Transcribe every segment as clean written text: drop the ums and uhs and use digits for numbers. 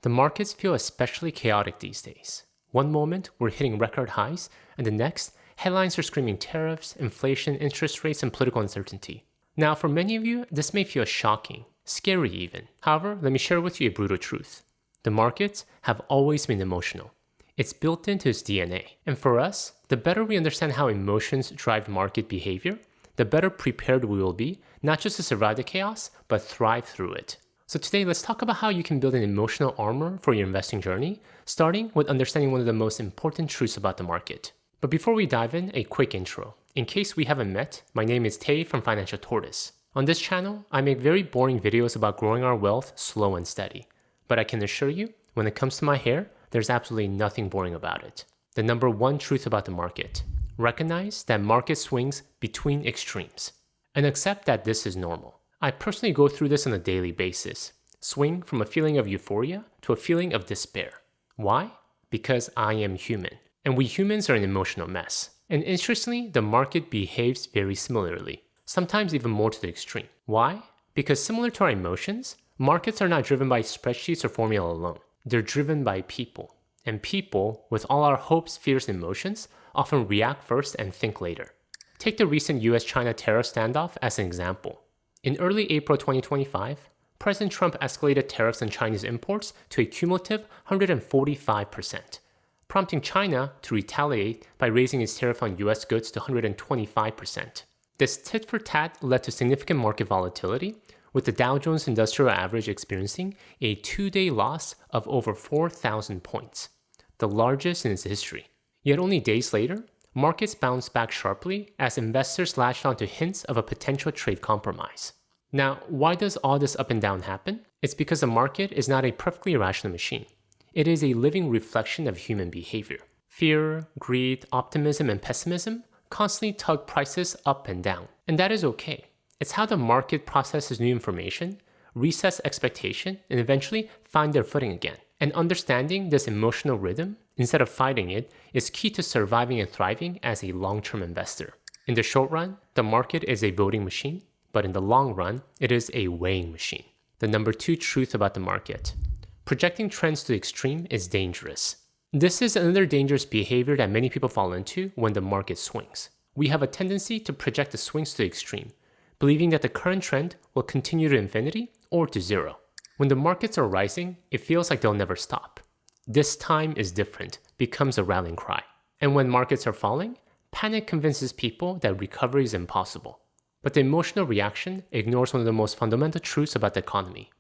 The markets feel especially chaotic these days. One moment, we're hitting record highs, and the next, headlines are screaming tariffs, inflation, interest rates, and political uncertainty. Now, for many of you, this may feel shocking, scary even. However, let me share with you a brutal truth. The markets have always been emotional. It's built into its DNA. And for us, the better we understand how emotions drive market behavior, the better prepared we will be, not just to survive the chaos, but thrive through it. So today, let's talk about how you can build an emotional armor for your investing journey, starting with understanding one of the most important truths about the market. But before we dive in, a quick intro. In case we haven't met, my name is Tay from Financial Tortoise. On this channel, I make very boring videos about growing our wealth slow and steady. But I can assure you, when it comes to my hair, there's absolutely nothing boring about it. The number one truth about the market: recognize that market swings between extremes, and accept that this is normal. I personally go through this on a daily basis, swing from a feeling of euphoria to a feeling of despair. Why? Because I am human, and we humans are an emotional mess. And interestingly, the market behaves very similarly, sometimes even more to the extreme. Why? Because similar to our emotions, markets are not driven by spreadsheets or formula alone. They're driven by people. And people, with all our hopes, fears, and emotions, often react first and think later. Take the recent US-China tariff standoff as an example. In early April 2025, President Trump escalated tariffs on Chinese imports to a cumulative 145%, prompting China to retaliate by raising its tariff on US goods to 125%. This tit-for-tat led to significant market volatility, with the Dow Jones Industrial Average experiencing a two-day loss of over 4,000 points, the largest in its history. Yet only days later, markets bounced back sharply as investors latched onto hints of a potential trade compromise. Now, why does all this up and down happen? It's because the market is not a perfectly rational machine. It is a living reflection of human behavior. Fear, greed, optimism, and pessimism constantly tug prices up and down. And that is okay. It's how the market processes new information, resets expectation, and eventually find their footing again. And understanding this emotional rhythm, instead of fighting it, is key to surviving and thriving as a long-term investor. In the short run, the market is a voting machine, but in the long run, it is a weighing machine. The number two truth about the market: projecting trends to the extreme is dangerous. This is another dangerous behavior that many people fall into when the market swings. We have a tendency to project the swings to the extreme, believing that the current trend will continue to infinity or to zero. When the markets are rising, it feels like they'll never stop. This time is different becomes a rallying cry. And when markets are falling, panic convinces people that recovery is impossible. But the emotional reaction ignores one of the most fundamental truths about the economy: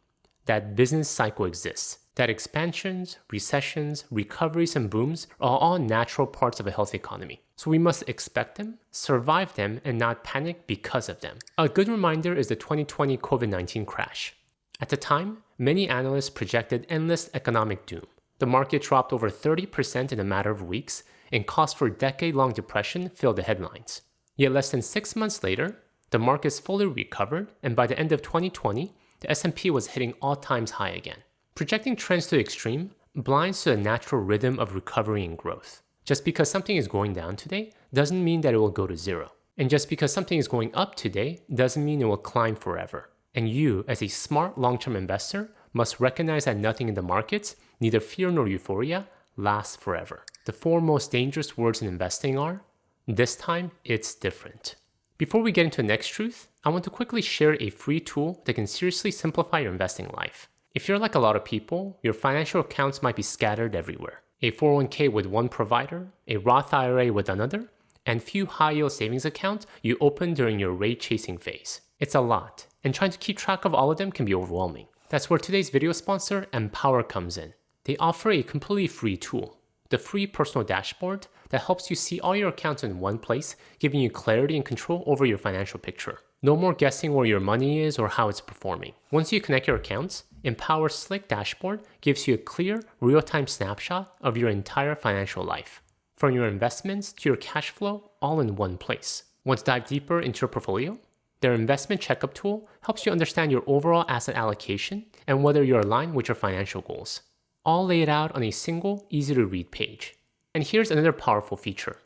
that business cycle exists, that expansions, recessions, recoveries, and booms are all natural parts of a healthy economy. So we must expect them, survive them, and not panic because of them. A good reminder is the 2020 COVID-19 crash. At the time, many analysts projected endless economic doom. The market dropped over 30% in a matter of weeks, and costs for a decade-long depression filled the headlines. Yet less than 6 months later, the markets fully recovered, and by the end of 2020, the S&P was hitting all-time high again. Projecting trends to the extreme blinds to the natural rhythm of recovery and growth. Just because something is going down today doesn't mean that it will go to zero. And just because something is going up today doesn't mean it will climb forever. And you, as a smart long-term investor, must recognize that nothing in the markets, neither fear nor euphoria, lasts forever. The four most dangerous words in investing are: this time, it's different. Before we get into the next truth, I want to quickly share a free tool that can seriously simplify your investing life. If you're like a lot of people, your financial accounts might be scattered everywhere. A 401k with one provider, a Roth IRA with another, and few high-yield savings accounts you opened during your rate-chasing phase. It's a lot, and trying to keep track of all of them can be overwhelming. That's where today's video sponsor, Empower, comes in. They offer a completely free tool, the free personal dashboard that helps you see all your accounts in one place, giving you clarity and control over your financial picture. No more guessing where your money is or how it's performing. Once you connect your accounts, Empower's slick dashboard gives you a clear, real-time snapshot of your entire financial life, from your investments to your cash flow, all in one place. Want to dive deeper into your portfolio? Their investment checkup tool helps you understand your overall asset allocation and whether you're aligned with your financial goals, all laid out on a single, easy-to-read page. And here's another powerful feature: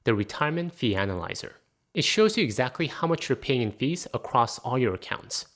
the Retirement Fee Analyzer. It shows you exactly how much you're paying in fees across all your accounts.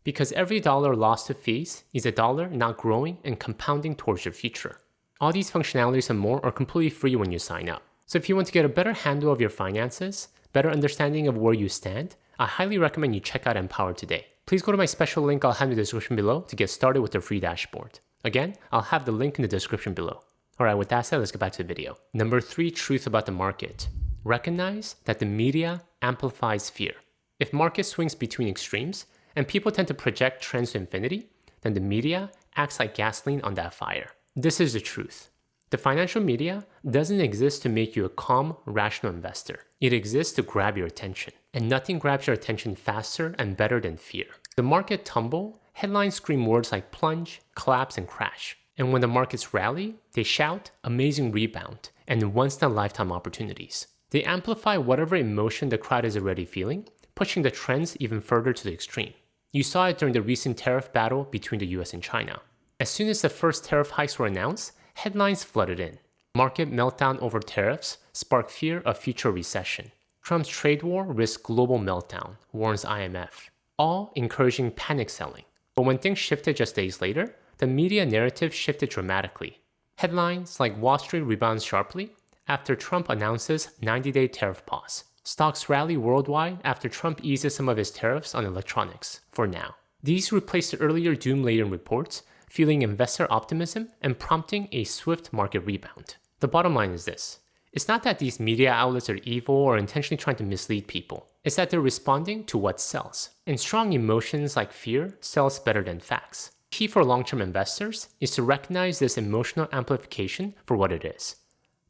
Because every dollar lost to fees is a dollar not growing and compounding towards your future. All these functionalities and more are completely free when you sign up. So if you want to get a better handle of your finances, better understanding of where you stand, I highly recommend you check out Empower today. Please go to my special link I'll have in the description below to get started with the free dashboard. Again, I'll have the link in the description below. Alright, with that said, let's get back to the video. Number 3 truth about the market. Recognize that the media amplifies fear. If market swings between extremes, and people tend to project trends to infinity, then the media acts like gasoline on that fire. This is the truth. The financial media doesn't exist to make you a calm, rational investor. It exists to grab your attention. And nothing grabs your attention faster and better than fear. The market tumble, headlines scream words like plunge, collapse, and crash. And when the markets rally, they shout amazing rebound and once-in-a-lifetime opportunities. They amplify whatever emotion the crowd is already feeling, pushing the trends even further to the extreme. You saw it during the recent tariff battle between the US and China. As soon as the first tariff hikes were announced, headlines flooded in. Market meltdown over tariffs sparked fear of future recession. Trump's trade war risks global meltdown, warns IMF, all encouraging panic selling. But when things shifted just days later, the media narrative shifted dramatically. Headlines like Wall Street rebounds sharply after Trump announces 90-day tariff pause. Stocks rally worldwide after Trump eases some of his tariffs on electronics, for now. These replaced the earlier doom-laden reports, fueling investor optimism and prompting a swift market rebound. The bottom line is this. It's not that these media outlets are evil or intentionally trying to mislead people. It's that they're responding to what sells. And strong emotions like fear sells better than facts. Key for long-term investors is to recognize this emotional amplification for what it is.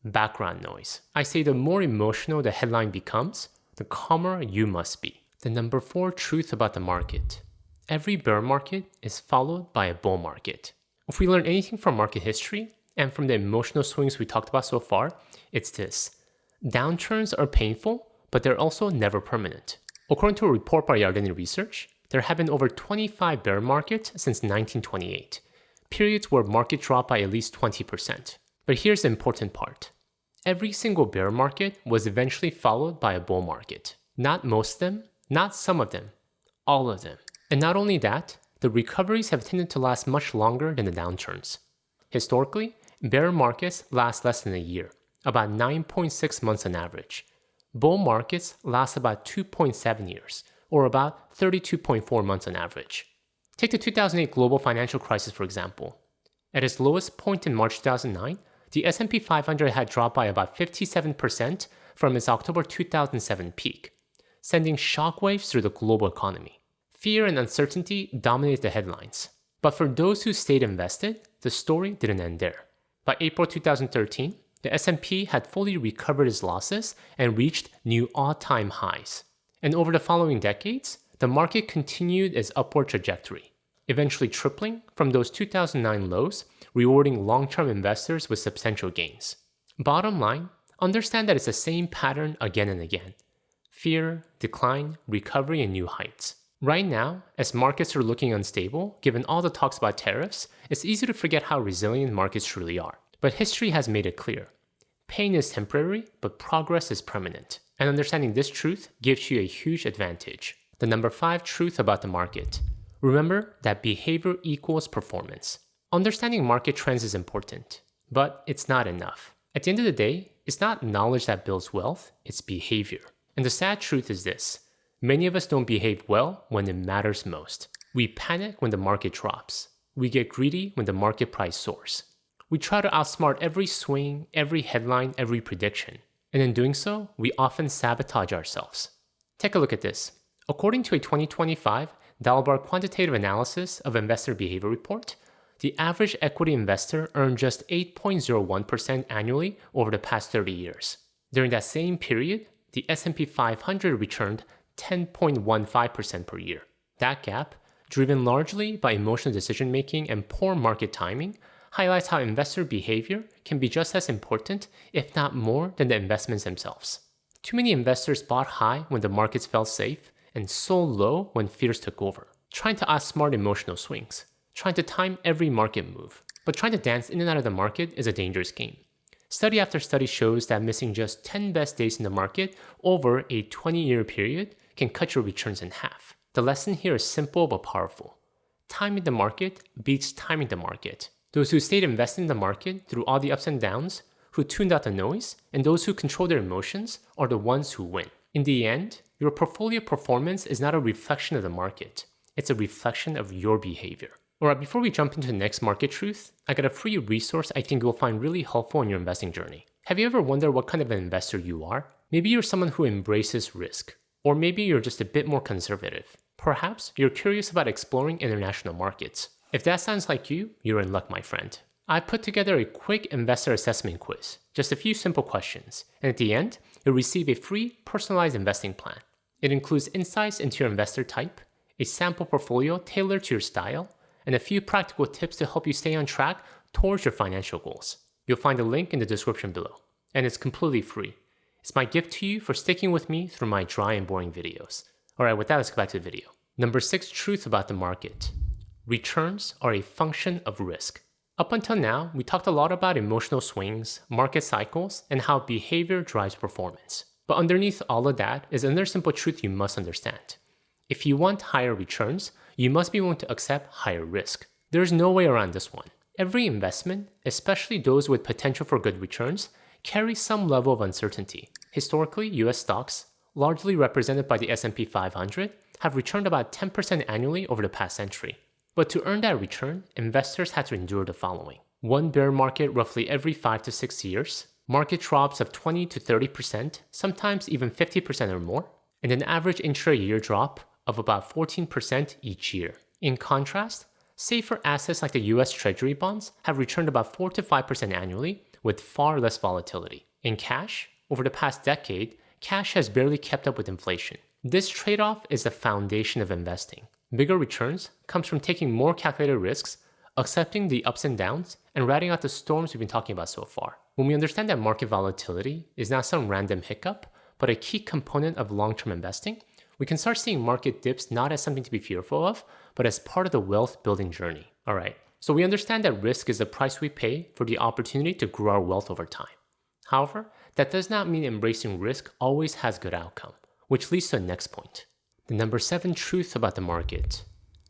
Background noise. I say the more emotional the headline becomes, the calmer you must be. The number 4 truth about the market. Every bear market is followed by a bull market. If we learn anything from market history and from the emotional swings we talked about so far, it's this. Downturns are painful, but they're also never permanent. According to a report by Yardeni Research, there have been over 25 bear markets since 1928, periods where market dropped by at least 20%. But here's the important part. Every single bear market was eventually followed by a bull market. Not most of them, not some of them, all of them. And not only that, the recoveries have tended to last much longer than the downturns. Historically, bear markets last less than a year, about 9.6 months on average. Bull markets last about 2.7 years, or about 32.4 months on average. Take the 2008 global financial crisis, for example. At its lowest point in March 2009, the S&P 500 had dropped by about 57% from its October 2007 peak, sending shockwaves through the global economy. Fear and uncertainty dominated the headlines. But for those who stayed invested, the story didn't end there. By April 2013, the S&P had fully recovered its losses and reached new all-time highs. And over the following decades, the market continued its upward trajectory, eventually tripling from those 2009 lows, rewarding long-term investors with substantial gains. Bottom line, understand that it's the same pattern again and again. Fear, decline, recovery, and new heights. Right now, as markets are looking unstable, given all the talks about tariffs, it's easy to forget how resilient markets truly are. But history has made it clear. Pain is temporary, but progress is permanent. And understanding this truth gives you a huge advantage. The number 5 truth about the market. Remember that behavior equals performance. Understanding market trends is important, but it's not enough. At the end of the day, it's not knowledge that builds wealth, it's behavior. And the sad truth is this. Many of us don't behave well when it matters most. We panic when the market drops. We get greedy when the market price soars. We try to outsmart every swing, every headline, every prediction. And in doing so, we often sabotage ourselves. Take a look at this. According to a 2025 Dalbar quantitative analysis of investor behavior report, the average equity investor earned just 8.01% annually over the past 30 years. During that same period, the S&P 500 returned 10.15% per year. That gap, driven largely by emotional decision-making and poor market timing, highlights how investor behavior can be just as important, if not more, than the investments themselves. Too many investors bought high when the markets felt safe and sold low when fears took over, trying to outsmart emotional swings, trying to time every market move. But trying to dance in and out of the market is a dangerous game. Study after study shows that missing just 10 best days in the market over a 20-year period can cut your returns in half. The lesson here is simple but powerful. Timing the market beats timing the market. Those who stayed invested in the market through all the ups and downs, who tuned out the noise, and those who control their emotions are the ones who win. In the end, your portfolio performance is not a reflection of the market. It's a reflection of your behavior. Alright, before we jump into the next market truth, I got a free resource I think you'll find really helpful in your investing journey. Have you ever wondered what kind of an investor you are? Maybe you're someone who embraces risk, or maybe you're just a bit more conservative. Perhaps you're curious about exploring international markets. If that sounds like you, you're in luck, my friend. I put together a quick investor assessment quiz, just a few simple questions, and at the end, you'll receive a free personalized investing plan. It includes insights into your investor type, a sample portfolio tailored to your style, and a few practical tips to help you stay on track towards your financial goals. You'll find a link in the description below, and it's completely free. It's my gift to you for sticking with me through my dry and boring videos. Alright, with that, let's go back to the video. Number 6 truth about the market. Returns are a function of risk. Up until now, we talked a lot about emotional swings, market cycles, and how behavior drives performance. But underneath all of that is another simple truth you must understand. If you want higher returns, you must be willing to accept higher risk. There's no way around this one. Every investment, especially those with potential for good returns, carries some level of uncertainty. Historically, US stocks, largely represented by the S&P 500, have returned about 10% annually over the past century. But to earn that return, investors had to endure the following. One bear market roughly every 5 to 6 years, market drops of 20 to 30%, sometimes even 50% or more, and an average intra-year drop of about 14% each year. In contrast, safer assets like the US Treasury bonds have returned about 4 to 5% annually with far less volatility. In cash, over the past decade, cash has barely kept up with inflation. This trade-off is the foundation of investing. Bigger returns comes from taking more calculated risks, accepting the ups and downs, and riding out the storms we've been talking about so far. When we understand that market volatility is not some random hiccup, but a key component of long-term investing, we can start seeing market dips not as something to be fearful of, but as part of the wealth building journey. Alright, so we understand that risk is the price we pay for the opportunity to grow our wealth over time. However, that does not mean embracing risk always has good outcome, which leads to the next point. The number 7 truth about the market.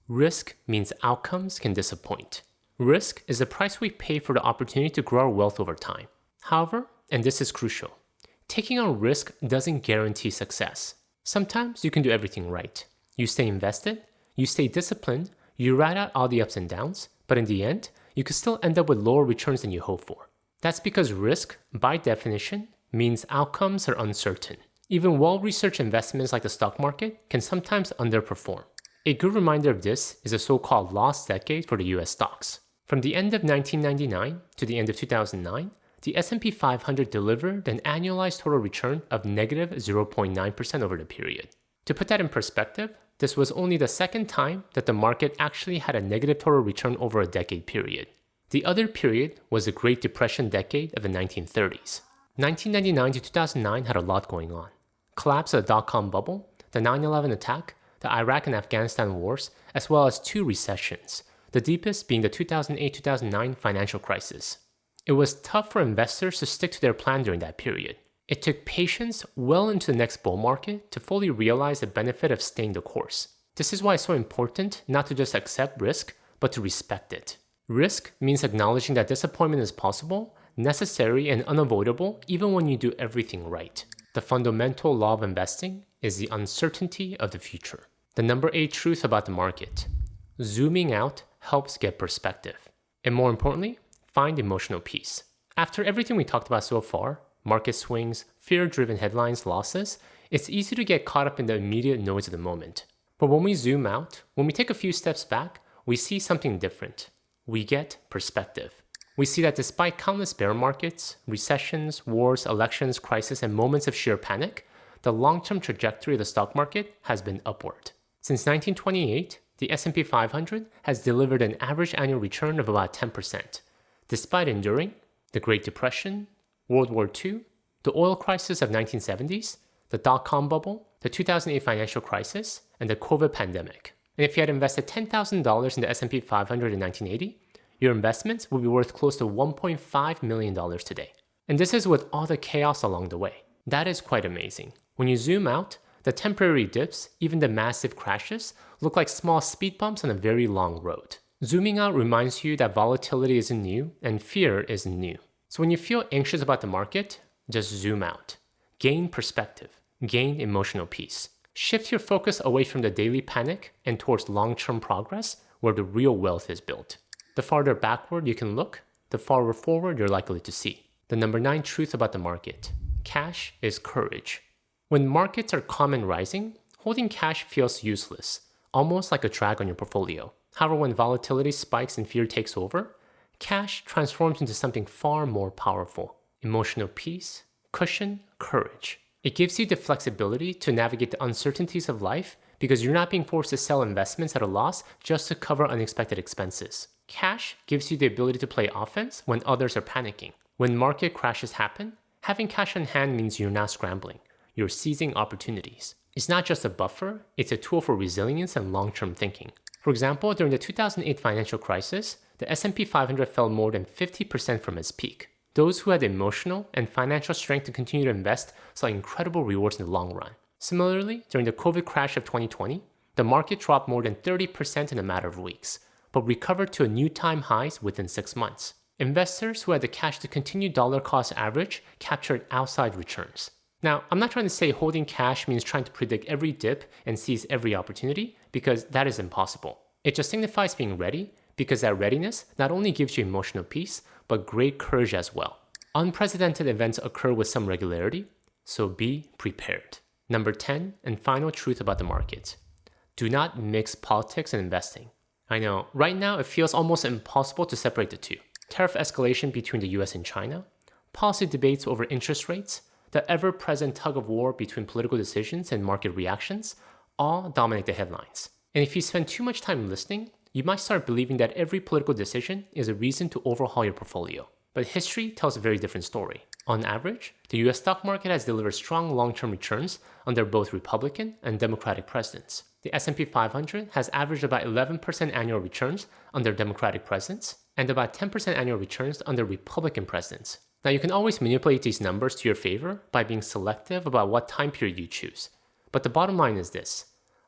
Risk means outcomes can disappoint. Risk is the price we pay for the opportunity to grow our wealth over time. However, and this is crucial, taking on risk doesn't guarantee success. Sometimes you can do everything right. You stay invested, you stay disciplined, you ride out all the ups and downs, but in the end, you could still end up with lower returns than you hope for. That's because risk, by definition, means outcomes are uncertain. Even well-researched investments like the stock market can sometimes underperform. A good reminder of this is the so-called lost decade for the US stocks. From the end of 1999 to the end of 2009, the S&P 500 delivered an annualized total return of negative 0.9% over the period. To put that in perspective, this was only the second time that the market actually had a negative total return over a decade period. The other period was the Great Depression decade of the 1930s. 1999 to 2009 had a lot going on. Collapse of the dot-com bubble, the 9/11 attack, the Iraq and Afghanistan wars, as well as 2 recessions, the deepest being the 2008-2009 financial crisis. It was tough for investors to stick to their plan during that period. It took patience well into the next bull market to fully realize the benefit of staying the course. This is why it's so important not to just accept risk, but to respect it. Risk means acknowledging that disappointment is possible, necessary, and unavoidable even when you do everything right. The fundamental law of investing is the uncertainty of the future. The number 8 truth about the market. Zooming out helps get perspective. And more importantly, find emotional peace. After everything we talked about so far, market swings, fear-driven headlines, losses, it's easy to get caught up in the immediate noise of the moment. But when we zoom out, when we take a few steps back, we see something different. We get perspective. We see that despite countless bear markets, recessions, wars, elections, crises, and moments of sheer panic, the long-term trajectory of the stock market has been upward. Since 1928, the S&P 500 has delivered an average annual return of about 10%, despite enduring the Great Depression, World War II, the oil crisis of 1970s, the dot-com bubble, the 2008 financial crisis, and the COVID pandemic. And if you had invested $10,000 in the S&P 500 in 1980, your investments will be worth close to $1.5 million today. And this is with all the chaos along the way. That is quite amazing. When you zoom out, The temporary dips, even the massive crashes, look like small speed bumps on a very long road. Zooming out reminds you that volatility isn't new and fear isn't new. So when you feel anxious about the market, just zoom out. Gain perspective. Gain emotional peace. Shift your focus away from the daily panic and towards long-term progress where the real wealth is built. The farther backward you can look, the farther forward you're likely to see. The number 9 truth about the market. Cash is courage. When markets are calm and rising, holding cash feels useless, almost like a drag on your portfolio. However, when volatility spikes and fear takes over, cash transforms into something far more powerful. Emotional peace, cushion, courage. It gives you the flexibility to navigate the uncertainties of life because you're not being forced to sell investments at a loss just to cover unexpected expenses. Cash gives you the ability to play offense when others are panicking. When market crashes happen, having cash on hand means you're not scrambling. You're seizing opportunities. It's not just a buffer, it's a tool for resilience and long-term thinking. For example, during the 2008 financial crisis, the S&P 500 fell more than 50% from its peak. Those who had the emotional and financial strength to continue to invest saw incredible rewards in the long run. Similarly, during the COVID crash of 2020, the market dropped more than 30% in a matter of weeks, but recovered to a new time highs within 6 months. Investors who had the cash to continue dollar cost average captured outside returns. Now, I'm not trying to say holding cash means trying to predict every dip and seize every opportunity, because that is impossible. It just signifies being ready, because that readiness not only gives you emotional peace, but great courage as well. Unprecedented events occur with some regularity, so be prepared. Number 10 and final truth about the market. Do not mix politics and investing. I know, right now it feels almost impossible to separate the two. Tariff escalation between the US and China, policy debates over interest rates, the ever-present tug of war between political decisions and market reactions all dominate the headlines. And if you spend too much time listening, you might start believing that every political decision is a reason to overhaul your portfolio. But history tells a very different story. On average, the US stock market has delivered strong long-term returns under both Republican and Democratic presidents. The S&P 500 has averaged about 11% annual returns under Democratic presidents and about 10% annual returns under Republican presidents. Now, you can always manipulate these numbers to your favor by being selective about what time period you choose. But the bottom line is this: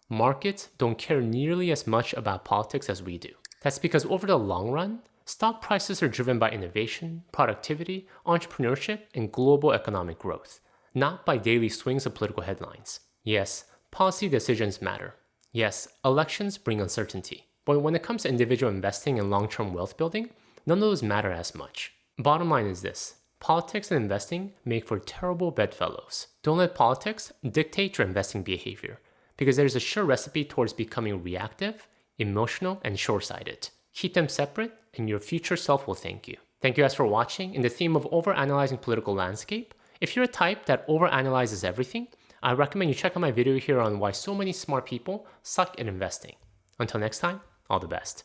markets don't care nearly as much about politics as we do. That's because over the long run, stock prices are driven by innovation, productivity, entrepreneurship, and global economic growth, not by daily swings of political headlines. Yes, policy decisions matter. Yes, elections bring uncertainty. But when it comes to individual investing and long-term wealth building, none of those matter as much. Bottom line is this: politics and investing make for terrible bedfellows. Don't let politics dictate your investing behavior, because there's a sure recipe towards becoming reactive, emotional, and short-sighted. Keep them separate, and your future self will thank you. Thank you guys for watching. In the theme of overanalyzing political landscape, if you're a type that overanalyzes everything, I recommend you check out my video here on why so many smart people suck at investing. Until next time, all the best.